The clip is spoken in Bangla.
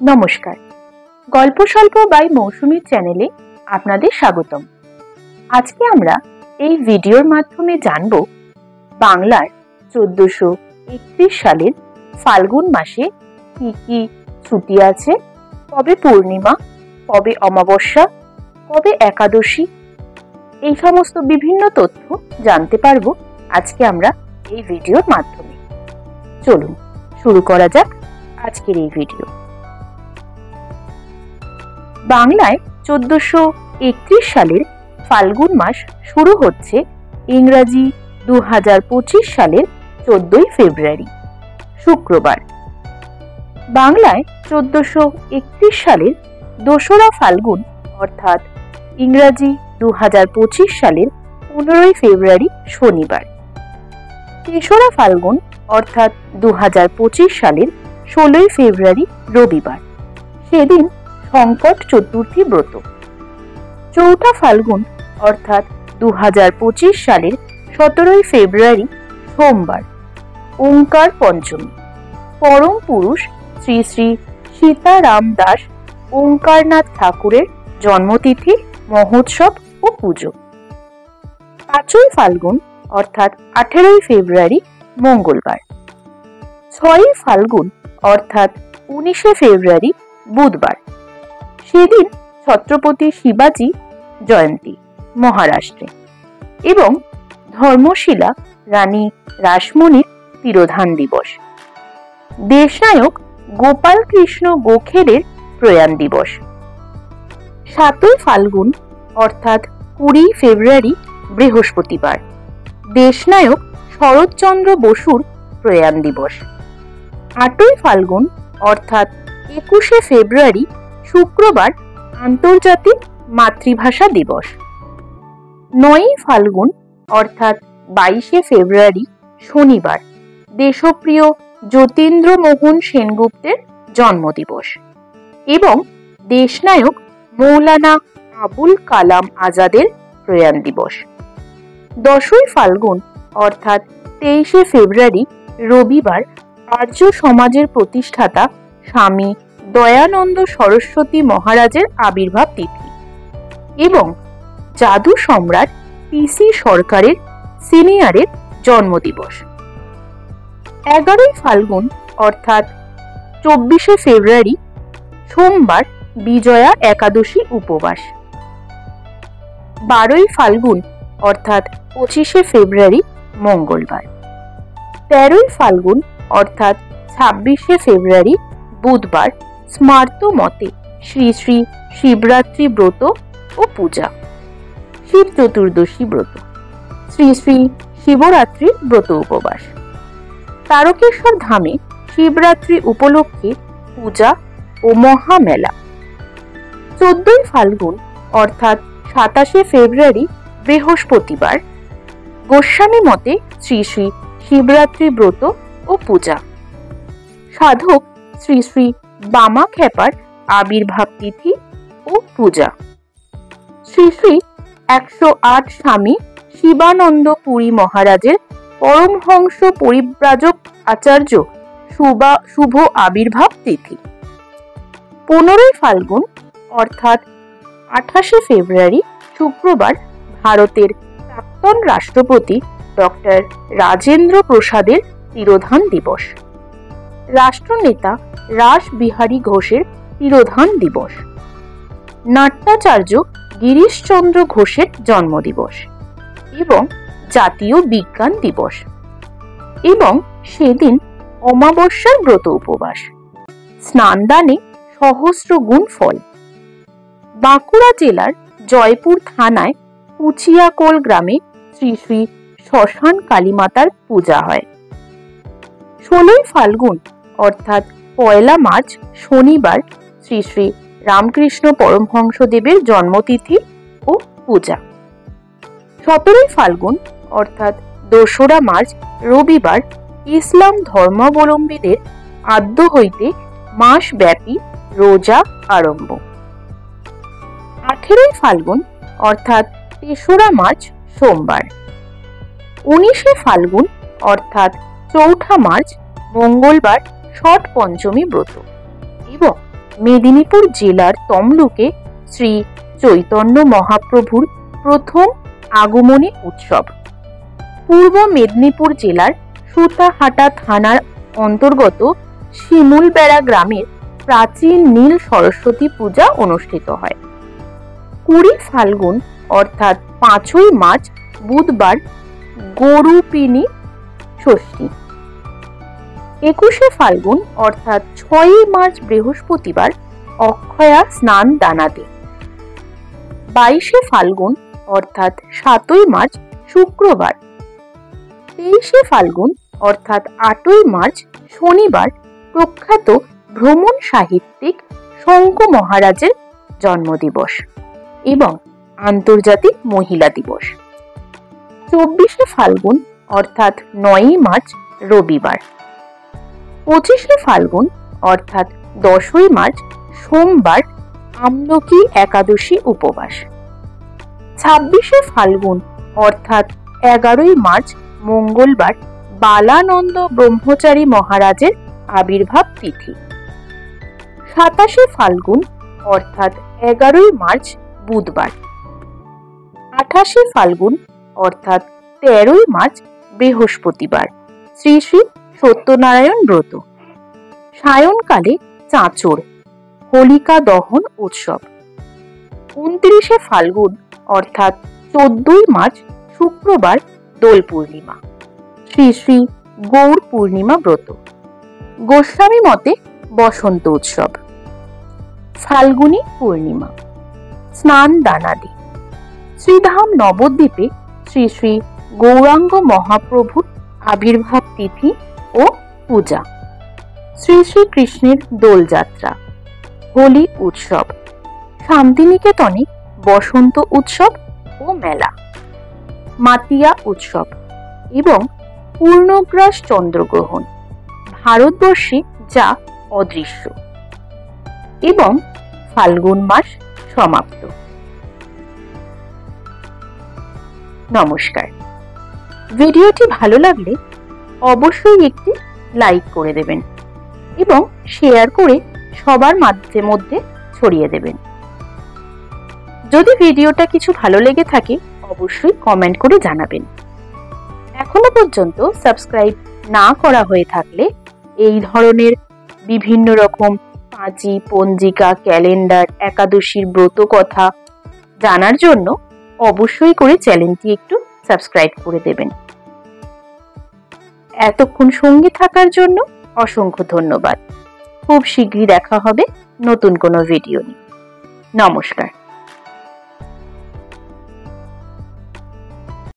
নমস্কার, গল্প স্বল্প বাই মৌসুমীর চ্যানেলে আপনাদের স্বাগতম। আজকে আমরা এই ভিডিওর মাধ্যমে জানব বাংলার 1431 সালের ফাল্গুন মাসে কি কি ছুটি আছে, কবে পূর্ণিমা, কবে অমাবস্যা, কবে একাদশী, এই সমস্ত বিভিন্ন তথ্য জানতে পারবো আজকে আমরা এই ভিডিওর মাধ্যমে। চলুন শুরু করা যাক আজকের এই ভিডিও। বাংলায় 1431 সালের ফাল্গুন মাস শুরু হচ্ছে ইংরাজি 2025 সালের 14ই ফেব্রুয়ারি শুক্রবার। বাংলায় 1431 সালের 2রা ফাল্গুন অর্থাৎ ইংরাজি 2025 সালের 15ই ফেব্রুয়ারি শনিবার। 3রা ফাল্গুন অর্থাৎ 2025 সালের 16ই ফেব্রুয়ারি রবিবার, সেদিন সংকট চতুর্থী ব্রত। 4ঠা ফাল্গুন অর্থাৎ 2025 সালের 17ই ফেব্রুয়ারি সোমবার, ওঙ্কার পঞ্চমী। পরম পুরুষ শ্রী শ্রী সীতারাম দাস ওঙ্কারনাথ ঠাকুরের জন্মতিথি, মহোৎসব ও পুজো। 5ই ফাল্গুন অর্থাৎ 18ই ফেব্রুয়ারি মঙ্গলবার। 6ই ফাল্গুন অর্থাৎ 19শে ফেব্রুয়ারি বুধবার, সেদিন ছত্রপতি শিবাজি জয়ন্তী মহারাষ্ট্রে এবং ধর্মশিলা রানী রাসমণির তিরোধান দিবস। দেশনায়ক গোপাল কৃষ্ণ গোখলের প্রয়াণ দিবস। 7ই ফাল্গুন অর্থাৎ 20 ফেব্রুয়ারি বৃহস্পতিবার, দেশনায়ক শরৎচন্দ্র বসুর প্রয়াণ দিবস। 8ই ফাল্গুন অর্থাৎ 21শে ফেব্রুয়ারি শুক্রবার, আন্তর্জাতিক মাতৃভাষা দিবস। 9ই ফাল্গুন অর্থাৎ 22শে ফেব্রুয়ারি শনিবার, দেশপ্রিয় যতীন্দ্রমোহন সেনগুপ্তের জন্মদিবস এবং দেশনায়ক মৌলানা আবুল কালাম আজাদের প্রয়াণ দিবস। 10ই ফাল্গুন অর্থাৎ 23শে ফেব্রুয়ারি রবিবার, আর্য সমাজের প্রতিষ্ঠাতা স্বামী দয়ানন্দ সরস্বতী মহারাজের আবির্ভাব তিথি এবং জাদু সম্রাট পিসি সরকারের সিনিয়রের জন্মদিবস। 11ই ফাল্গুন অর্থাৎ 24শে ফেব্রুয়ারি সোমবার, বিজয়া একাদশী উপবাস। 12ই ফাল্গুন অর্থাৎ 25শে ফেব্রুয়ারি মঙ্গলবার। 13ই ফাল্গুন অর্থাৎ 26শে ফেব্রুয়ারি বুধবার, স্মার্ত মতে শ্রী শ্রী শিবরাত্রি ব্রত ও পূজা। শিব চতুর্দশী ব্রত, শ্রী শ্রী শিবরাত্রির ব্রত উপবাস। তারকেশ্বর ধামে শিবরাত্রি উপলক্ষে পূজা ও মহামেলা। 14ই ফাল্গুন অর্থাৎ 27শে ফেব্রুয়ারি বৃহস্পতিবার, গোস্বামী মতে শ্রী শ্রী শিবরাত্রি ব্রত ও পূজা। সাধক শ্রী শ্রী বামাখ্যাপার আবির্ভাব তিথি ও পূজা। শ্রী শ্রী 108 স্বামী শিবানন্দ পুরী মহারাজের পরমহংস পরিব্রাজক আচার্য শুভ আবির্ভাব তিথি। 15ই ফাল্গুন অর্থাৎ 28শে ফেব্রুয়ারি শুক্রবার, ভারতের প্রাক্তন রাষ্ট্রপতি ডক্টর রাজেন্দ্র প্রসাদের তিরোধান দিবস। রাষ্ট্রনেতা রাস বিহারী ঘোষের তিরোধান দিবস। নাট্যাচার্য গিরিশচন্দ্র ঘোষের জন্মদিবস এবং জাতীয় বিজ্ঞান দিবস এবং সেদিন অমাবস্যার ব্রত উপবাস। স্নানদানে সহস্র গুণ ফল। বাঁকুড়া জেলার জয়পুর থানায় কুচিয়াকোল গ্রামে শ্রী শ্রী শ্মশান কালীমাতার পূজা হয়। 16ই ফাল্গুন অর্থাৎ 1লা মার্চ শনিবার, শ্রী শ্রী রামকৃষ্ণ পরমহংসদেবের জন্মতিথি ও পূজা। 17ই ফাল্গুন অর্থাৎ 2রা মার্চ রবিবার, ইসলাম ধর্মাবলম্বীদের আদ্য হইতে মাসব্যাপী রোজা আরম্ভ। 18ই ফাল্গুন অর্থাৎ 3রা মার্চ সোমবার। 19শে ফাল্গুন অর্থাৎ 4ঠা মার্চ মঙ্গলবার, ছট পঞ্চমী ব্রত এবং মেদিনীপুর জেলার তমলুকে শ্রী চৈতন্য মহাপ্রভুর প্রথম আগমনী উৎসব। পূর্ব মেদিনীপুর জেলার সুতাহাটা থানার অন্তর্গত শিমুলবেড়া গ্রামের প্রাচীন নীল সরস্বতী পূজা অনুষ্ঠিত হয়। 20 ফাল্গুন অর্থাৎ 5ই মার্চ বুধবার গরুপিনী ষষ্ঠী, 21শে ফাল্গুন অর্থাৎ 6ই মার্চ বৃহস্পতিবার অক্ষয়া স্নান দানাতে, 22শে ফাল্গুন অর্থাৎ 7ই মার্চ শুক্রবার, 23শে ফাল্গুন অর্থাৎ 8ই মার্চ শনিবার প্রখ্যাত ভ্রমণ সাহিত্যিক শঙ্কু মহারাজের জন্মদিবস এবং আন্তর্জাতিক মহিলা দিবস। 24শে ফাল্গুন অর্থাৎ 9ই মার্চ রবিবার, 25শে ফাল্গুন অর্থাৎ 10ই মার্চ সোমবার আমলকি একাদশী উপবাস, 26শে ফাল্গুন অর্থাৎ 11ই মার্চ মঙ্গলবার বালানন্দ ব্রহ্মচারী মহারাজের আবির্ভাব তিথি, 27শে ফাল্গুন অর্থাৎ 11ই মার্চ বুধবার, 28শে ফাল্গুন অর্থাৎ 13ই মার্চ বৃহস্পতিবার শ্রী শ্রী সত্যনারায়ণ ব্রত। সায়ংকালে চাঁচর হোলিকা দহন উৎসব। 29শে ফাল্গুন অর্থাৎ 14ই মার্চ শুক্রবার দোল পূর্ণিমা, শ্রী শ্রী গৌর পূর্ণিমা ব্রত। গোস্বামী মতে বসন্ত উৎসব। ফাল্গুনী পূর্ণিমা, স্নান দানাদি। শ্রীধাম নবদ্বীপে শ্রী শ্রী গৌরাঙ্গ মহাপ্রভুর আবির্ভাব তিথি ও পূজা। শ্রী শ্রী কৃষ্ণের দোলযাত্রা, হোলি উৎসব। শান্তিনিকেতনে বসন্ত উৎসব ও মেলা, মাতিয়া উৎসব এবং পূর্ণগ্রাস চন্দ্রগ্রহণ ভারতবর্ষে যা অদৃশ্য। এবং ফাল্গুন মাস সমাপ্ত। নমস্কার। ভিডিওটি ভালো লাগলে অবশ্যই একটি লাইক করে দেবেন এবং শেয়ার করে সবার মধ্যে ছড়িয়ে দেবেন। যদি ভিডিওটা কিছু ভালো লেগে থাকে অবশ্যই কমেন্ট করে জানাবেন। এখনো পর্যন্ত সাবস্ক্রাইব না করা হয়ে থাকলে এই ধরনের বিভিন্ন রকম পাঁচি, পঞ্জিকা, ক্যালেন্ডার, একাদশীর ব্রত কথা জানার জন্য অবশ্যই করে চ্যানেলটি একটু সাবস্ক্রাইব করে দেবেন। এতক্ষণ সঙ্গে থাকার জন্য অসংখ্য ধন্যবাদ। খুব শীঘ্রই দেখা হবে নতুন কোনো ভিডিও নিয়ে। নমস্কার।